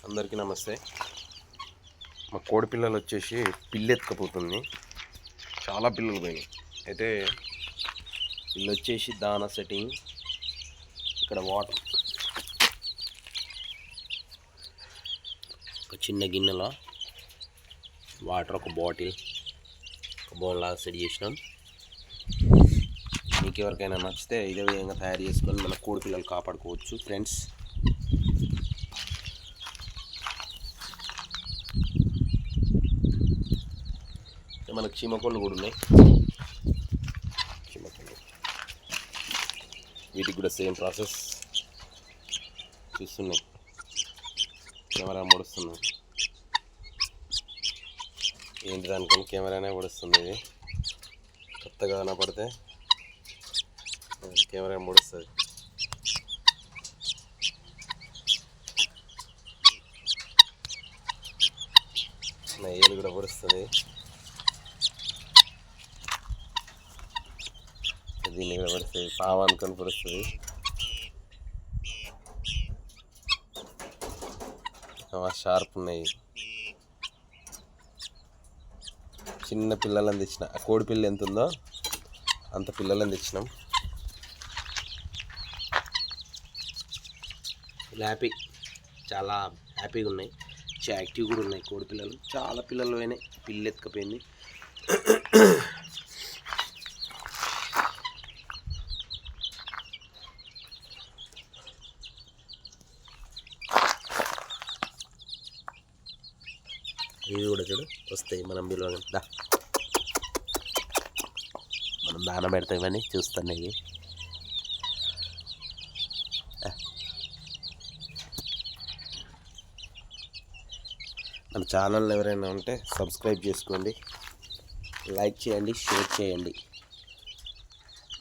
అందరికీ నమస్తే. మా కోడి పిల్లలు వచ్చేసి పిల్లి ఎత్తుకపోతుంది. చాలా పిల్లలు పోయినాయి. అయితే వీళ్ళు వచ్చేసి దానా సెట్టింగ్, ఇక్కడ వాటర్ ఒక చిన్న గిన్నెలో వాటర్, ఒక బాటిల్, ఒక బౌల్ లాగా సెట్ చేసినాం. మీకు ఎవరికైనా నచ్చితే ఇదే విధంగా తయారు చేసుకొని మన కోడి పిల్లలు కాపాడుకోవచ్చు ఫ్రెండ్స్. మనకు చీమకోళ్ళు కూడా ఉన్నాయి. చీమకోళ్ళు వీటికి కూడా సేమ్ ప్రాసెస్. చూస్తున్నాయి, కెమెరా ముడుస్తున్నాయి. ఏంటి దానికని కెమెరానే ముడుస్తుంది. ఇది కొత్తగా కనపడితే కెమెరా ముడుస్తుంది. ఏలు కూడా పొడుస్తుంది. దీన్ని కూడా పడుతుంది, పాము అనుకొని పడుతుంది. షార్ప్ ఉన్నాయి. చిన్న పిల్లలను తెచ్చిన, ఆ కోడి పిల్ల ఎంత ఉందో అంత పిల్లలను తెచ్చినాం. హ్యాపీ, చాలా హ్యాపీగా ఉన్నాయి. యాక్టివ్ కూడా ఉన్నాయి కోడి పిల్లలు. చాలా పిల్లలు పోయినాయి, పిల్లి ఎత్తుకపోయింది. ఇవి కూడా చూడు వస్తాయి, మనం పిలవగా మనం దాన పెడతాం. ఇవన్నీ చూస్తున్నాయి. మన ఛానల్ ఎవరైనా ఉంటే సబ్స్క్రైబ్ చేసుకోండి, లైక్ చేయండి, షేర్ చేయండి.